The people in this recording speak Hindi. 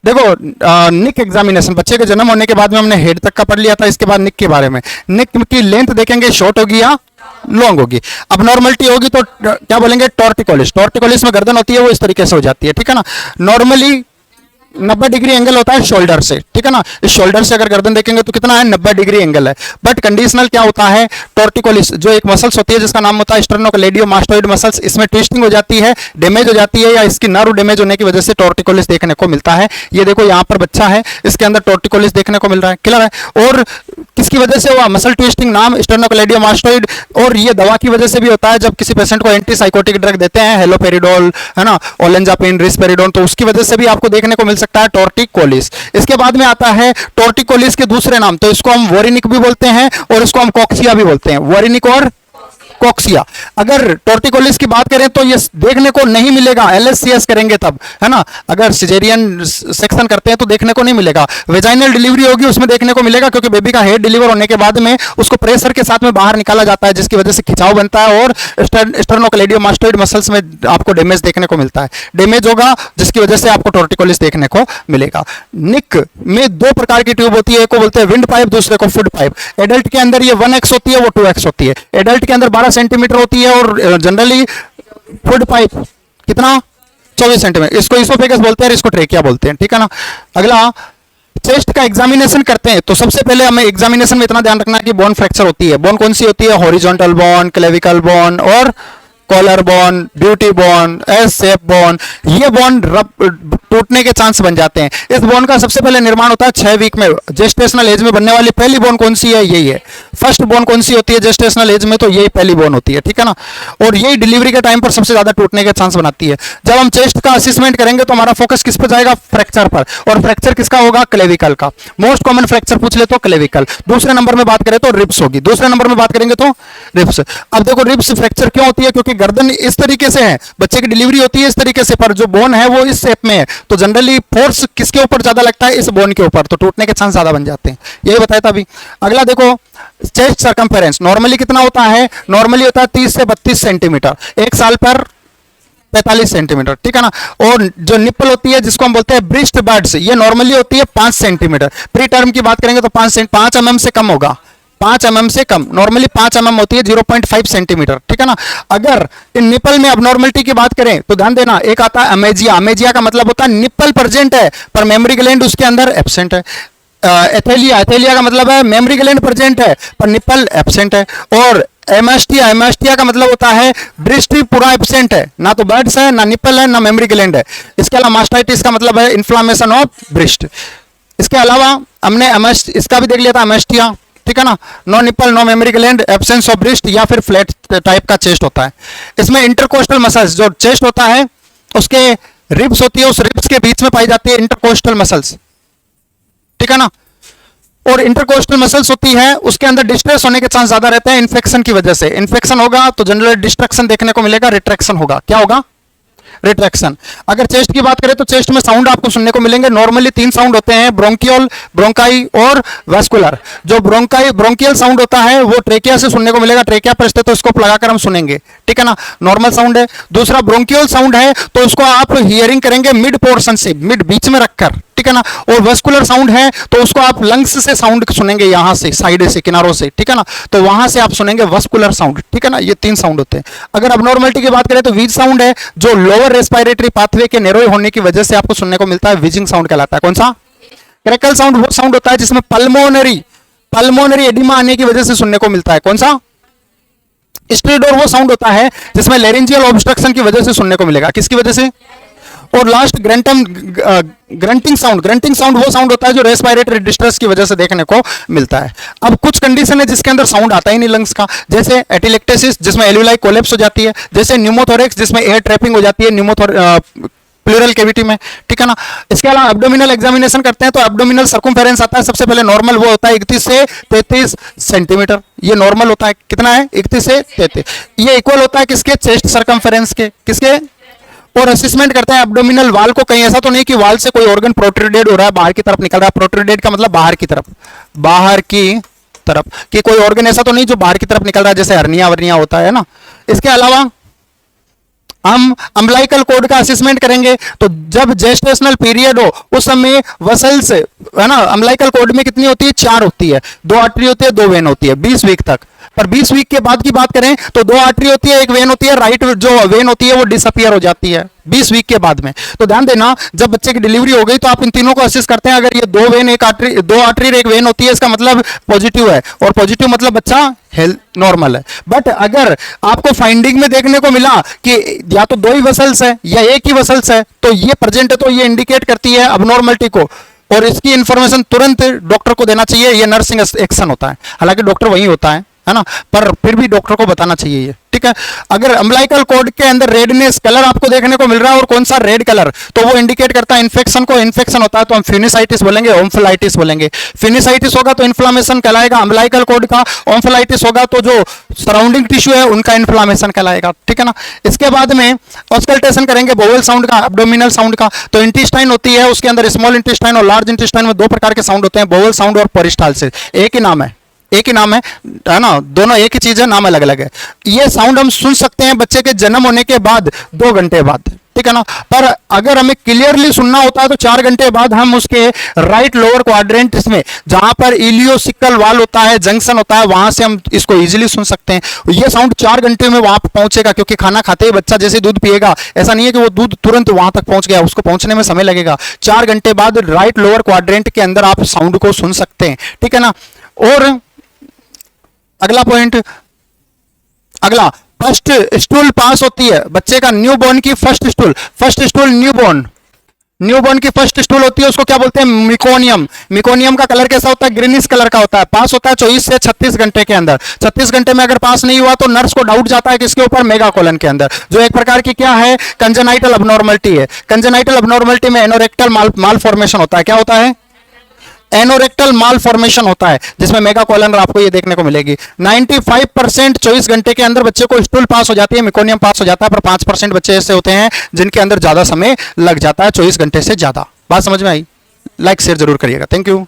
देखो निक एग्जामिनेशन, बच्चे के जन्म होने के बाद में हमने हेड तक का पढ़ लिया था, इसके बाद निक के बारे में। निक की लेंथ देखेंगे शॉर्ट होगी या लॉन्ग होगी। अब नॉर्मलिटी होगी तो क्या बोलेंगे, टॉर्टिकोलिस। टॉर्टिकोलिस में गर्दन होती है वो इस तरीके से हो जाती है, ठीक है ना। नॉर्मली 90 डिग्री एंगल होता है शोल्डर से, ठीक है ना। इस शोल्डर से अगर गर्दन देखेंगे तो कितना है, 90 डिग्री एंगल है। बट कंडीशनल क्या होता है, टॉर्टिकोलिस जो एक मसल्स होती है जिसका नाम होता है स्टर्नोक्लेडियोमास्टोइड मसल्स, इसमें ट्विस्टिंग हो जाती है, डैमेज हो जाती है, या इसकी नर्व डैमेज होने की वजह से टॉर्टिकोलिस देखने को मिलता है। ये देखो यहाँ पर बच्चा है, इसके अंदर टॉर्टिकोलिस देखने को मिल रहा है, क्लियर है। और किसकी वजह से हुआ, मसल ट्विस्टिंग, नाम स्टर्नोक्लेडियोमास्टोइड। और ये दवा की वजह से भी होता है, जब किसी पेशेंट को एंटीसाइकोटिक ड्रग देते हैं, हेलोपेरिडोल है ना, ओलेंजापिन, रिस्पेरिडोन, तो उसकी वजह से भी आपको देखने को मिल सकता है टॉर्टिकोलिस। इसके बाद में आता है टॉर्टिकोलिस के दूसरे नाम, तो इसको हम वोरिनिक भी बोलते हैं और इसको हम कॉक्सिया भी बोलते हैं, वोरिनिक और कॉक्सिया। अगर टॉर्टिकोलिस की बात करें तो ये देखने को नहीं मिलेगा, एलएससीएस करेंगे तब, है ना। अगर सिजेरियन सेक्शन करते हैं तो देखने को नहीं मिलेगा। वेजाइनल डिलीवरी होगी उसमें देखने को मिलेगा, क्योंकि बेबी का हेड डिलीवर होने के बाद में उसको प्रेशर के साथ में बाहर निकाला जाता है, जिसकी वजह से खिंचाव बनता है और स्टर्नोक्लेडियोमास्टोइड मसल्स में आपको डैमेज देखने को मिलता है। डैमेज होगा जिसकी वजह से आपको टॉर्टिकोलिस देखने को मिलेगा। निक में दो प्रकार की ट्यूब होती है, एक को बोलते हैं विंड पाइप, दूसरे को फूड पाइप। एडल्ट के अंदर ये 1x होती है, वो 2x होती है। एडल्ट के अंदर 12 सेंटीमीटर होती है और जनरली फूड पाइप कितना, 24 सेंटीमीटर। इसको इसोफेगस बोलते हैं, इसको ट्रेकिया बोलते हैं, ठीक है ना। अगला चेस्ट का एग्जामिनेशन करते हैं तो सबसे पहले हमें एग्जामिनेशन में इतना ध्यान रखना है कि बोन फ्रैक्चर होती है। बोन कौन सी होती है, हॉरिजॉन्टल बोन, क्लेविकल बोन और collar bone, beauty bone, S shape bone. ये बोन टूटने के चांस बन जाते हैं। इस बोन का सबसे पहले निर्माण होता है 6 वीक में। जेस्टेशनल एज में बनने वाली पहली बोन कौन सी है, यही है। फर्स्ट बोन कौन सी होती है जेस्टेशनल एज में, तो यही पहली बोन होती है, ठीक है ना। और यही डिलीवरी के टाइम पर सबसे ज्यादा टूटने के चांस बनाती है। जब हम चेस्ट का असेसमेंट करेंगे तो हमारा फोकस किस पर जाएगा, फ्रैक्चर पर। और फ्रैक्चर किसका होगा, क्लेविकल का। मोस्ट कॉमन फ्रैक्चर पूछ ले तो क्लेविकल। दूसरे नंबर में बात करें तो रिब्स होगी, दूसरे नंबर में बात करेंगे तो रिब्स। अब देखो रिब्स फ्रैक्चर क्यों होती है, क्योंकि गर्दन इस तरीके से है, बच्चे की डिलीवरी होती है इस तरीके से, पर जो बोन है वो इस शेप में है, तो जनरली फोर्स किसके ऊपर ज्यादा लगता है, इस बोन के ऊपर, तो टूटने के चांस ज्यादा बन जाते हैं। यही बताया था अभी। अगला देखो चेस्ट सर्कमफेरेंस नॉर्मली कितना होता है, नॉर्मली होता है 30 से 32 सेंटीमीटर, एक साल पर 45 सेंटीमीटर, ठीक है ना। और जो निप्पल होती है जिसको हम बोलते हैं ब्रिस्ट बड्स, ये नॉर्मली होती है 5 सेंटीमीटर। प्री टर्म की बात करेंगे तो 5 mm से कम होगा, 5 mm से कम, नॉर्मली 5 mm होती है, 0.5 सेंटीमीटर, ठीक है ना। अगर इन निपल में अबनॉर्मलिटी की बात करें तो ध्यान देना, एक आता है अमेजिया। अमेजिया का मतलब होता है निपल प्रेजेंट है पर मेमोरी ग्लैंड उसके अंदर एब्सेंट है। एथेलिया, एथेलिया का मतलब है मेमोरी ग्लैंड प्रेजेंट है पर निपल एब्सेंट है। और एमास्टिया, एमास्टिया का मतलब होता है ब्रिस्ट पूरा एब्सेंट है, ना तो बर्ड्स है, ना निपल है, ना मेमोरी ग्लैंड है। इसके अलावा मास्टाइटिस का मतलब है इन्फ्लामेशन ऑफ ब्रिस्ट। इसके अलावा हमने इसका भी देख लिया था, एमास्टिया, ठीक है ना। No nipple, no mammary gland, absence of breast, या फिर फ्लैट टाइप का चेस्ट होता है। इसमें इंटरकोस्टल मसल्स, जो चेस्ट होता है उसके रिब्स होती है, उस रिब्स के बीच में पाई जाती है इंटरकोस्टल मसल्स, ठीक है ना। और इंटरकोस्टल मसल्स होती है उसके अंदर डिस्ट्रेस होने के चांस ज्यादा रहते हैं इन्फेक्शन की वजह से। इन्फेक्शन होगा तो जनरल डिस्ट्रक्शन देखने को मिलेगा, रिट्रैक्शन होगा। क्या होगा, रिट्रैक्शन। अगर चेस्ट की बात करें तो चेस्ट में साउंड आपको सुनने को मिलेंगे। नॉर्मली 3 साउंड होते हैं, ब्रोंकियल, ब्रोंकाई और वैस्कुलर। जो ब्रोंकियल साउंड होता है वो ट्रेकिया से सुनने को मिलेगा, ट्रेकिया पर स्टेथोस्कोप लगाकर हम सुनेंगे, ठीक है ना, नॉर्मल साउंड है। दूसरा ब्रोंकियल साउंड है तो उसको आप हियरिंग करेंगे मिड पोर्शन से, मिड बीच में रखकर, ठीक है ना। और वैस्कुलर साउंड है तो उसको आप लंग्स से साउंड सुनेंगे, यहां से साइड से, किनारों से, ठीक है ना, तो वहां से आप सुनेंगे वैस्कुलर साउंड, ठीक है ना। ये 3 साउंड होते हैं। अगर अबनॉर्मलिटी की बात करें तो वीज साउंड है, जो लोअर रेस्पिरेटरी पाथवे के नैरो होने की वजह से आपको सुनने को मिलता है, वीजिंग साउंड कहलाता है। कौन सा, क्रैकल साउंड वो साउंड होता है जिसमें पल्मोनरी एडिमा आने की वजह से सुनने को मिलता है। कौन सा, स्ट्रेडोर वो साउंड होता है जिसमें लेरेंजियल ऑब्स्ट्रक्शन की वजह से सुनने को मिलेगा। किसकी वजह से, और लास्ट ग्रंटिंग साउंड वो साउंड होता है जो रेस्पिरेटरी डिस्ट्रेस की वजह से देखने को मिलता है। अब कुछ कंडीशन है जिसके अंदर साउंड आता ही नहीं लंग्स का, जैसे एटिलेक्टेसिस जिसमें एल्यूलाई कोलैप्स हो जाती है, जैसे न्यूमोथोरेक्स जिसमें एयर ट्रैपिंग हो जाती है प्लूरल कैविटी में, ठीक है ना। इसके अलावा एब्डोमिनल एग्जामिनेशन करते हैं तो एब्डोमिनल सर्कमफेरेंस आता है सबसे पहले। नॉर्मल वो होता है 31 से 33 सेंटीमीटर, ये नॉर्मल होता है। कितना है, 31 से 33। ये इक्वल होता है किसके, चेस्ट सर्कमफेरेंस के, किसके। और असेसमेंट करते हैं एब्डोमिनल वाल को। कहीं ऐसा तो नहीं कि वाल से कोई ऑर्गन प्रोट्रूडेड हो रहा है, बाहर की तरफ निकल रहा है। प्रोट्रूडेड का मतलब बाहर की तरफ कि कोई ऑर्गन ऐसा तो नहीं जो बाहर की तरफ निकल रहा है, जैसे हर्निया वर्निया होता है ना। इसके अलावा हम अम्बिलिकल कॉर्ड का असेसमेंट करेंगे तो जब जेस्टेशनल पीरियड हो उस समय वसल्स है ना, अम्बिलिकल कॉर्ड में कितनी होती है, 4 होती है, 2 आर्टरी होती है, 2 वेन होती है 20 वीक तक। पर 20 वीक के बाद की बात करें तो 2 आर्टरी होती है, 1 वेन होती है, राइट जो वेन होती है वो डिसअपियर हो जाती है 20 वीक के बाद में। तो ध्यान देना, जब बच्चे की डिलीवरी हो गई तो आप इन तीनों को असिस्ट करते हैं। अगर ये 2 वेन 1 आर्टरी 2 आर्टरी 1 वेन होती है, इसका मतलब पॉजिटिव है, और पॉजिटिव मतलब बच्चा हेल्थ नॉर्मल है। बट अगर आपको फाइंडिंग में देखने को मिला कि या तो 2 ही वसल्स है या 1 ही वसल्स है, तो ये प्रेजेंट है, तो ये इंडिकेट करती है अबनॉर्मलिटी को, और इसकी इंफॉर्मेशन तुरंत डॉक्टर को देना चाहिए। ये नर्सिंग एक्शन होता है, हालांकि डॉक्टर वही होता है ना, पर फिर भी डॉक्टर को बताना चाहिए ये, ठीक है। अगर अम्बिलिकल कॉर्ड के अंदर रेडनेस कलर आपको देखने को मिल रहा है, और कौन सा रेड कलर, तो वो इंडिकेट करता है इन्फेक्शन को। इन्फेक्शन होता है तो हम फिनिसाइटिस बोलेंगे, ओम्फलाइटिस बोलेंगे। फिनिसाइटिस होगा तो इन्फ्लामेशन कहलाएगा अम्बिलिकल कॉर्ड का, ओम्फलाइटिस होगा तो जो सराउंडिंग टिश्यू है उनका इन्फ्लामेशन कहलाएगा, ठीक है ना। इसके बाद में ऑस्कल्टेशन करेंगे बोवल साउंड का, एब्डोमिनल साउंड का। तो इंटेस्टाइन होती है, उसके अंदर स्मॉल इंटेस्टाइन और लार्ज इंटेस्टाइन में 2 प्रकार के साउंड होते हैं, बोवल साउंड और पेरिस्टाल्सिस। एक ही नाम है, एक ही नाम है ना, दोनों एक ही चीज है, नाम अलग अलग है। ये साउंड हम सुन सकते हैं बच्चे के जन्म होने के बाद 2 घंटे बाद, ठीक है ना। पर अगर हमें क्लियरली सुनना होता है तो 4 घंटे बाद हम उसके राइट लोअर क्वाड्रेंट में, जहां पर इलियोसिकल वाल होता है, जंक्शन होता है, वहां से हम इसको इजीली सुन सकते हैं। ये साउंड 4 घंटे में वहां पर पहुंचेगा, क्योंकि खाना खाते ही बच्चा जैसे दूध पिएगा, ऐसा नहीं है कि वो दूध तुरंत वहां तक पहुंच गया, उसको पहुंचने में समय लगेगा। 4 घंटे बाद राइट लोअर क्वाड्रेंट के अंदर आप साउंड को सुन सकते हैं, ठीक है ना। और अगला पॉइंट, अगला फर्स्ट स्टूल पास होती है बच्चे का, न्यूबॉर्न की फर्स्ट स्टूल न्यूबॉर्न की फर्स्ट स्टूल होती है, उसको क्या बोलते हैं, मिकोनियम। मिकोनियम का कलर कैसा होता है, ग्रीनिश कलर का होता है। पास होता है 24 से 36 घंटे के अंदर। 36 घंटे में अगर पास नहीं हुआ तो नर्स को डाउट जाता है किसके ऊपर, मेगाकोलन के अंदर, जो एक प्रकार की क्या है, कंजेनाइटल अबनॉर्मलिटी है। कंजेनाइटल अबनॉर्मलिटी में एनोरेक्टल माल फॉर्मेशन होता है। क्या होता है, एनोरेक्टल माल फॉर्मेशन होता है, जिसमें मेगाकोलन आपको ये देखने को मिलेगी। 95% 24 घंटे के अंदर बच्चे को स्टूल पास हो जाती है, मिकोनियम पास हो जाता है, पर 5% बच्चे ऐसे होते हैं जिनके अंदर ज्यादा समय लग जाता है, 24 घंटे से ज्यादा। बात समझ में आई? लाइक शेयर जरूर करिएगा। Thank you.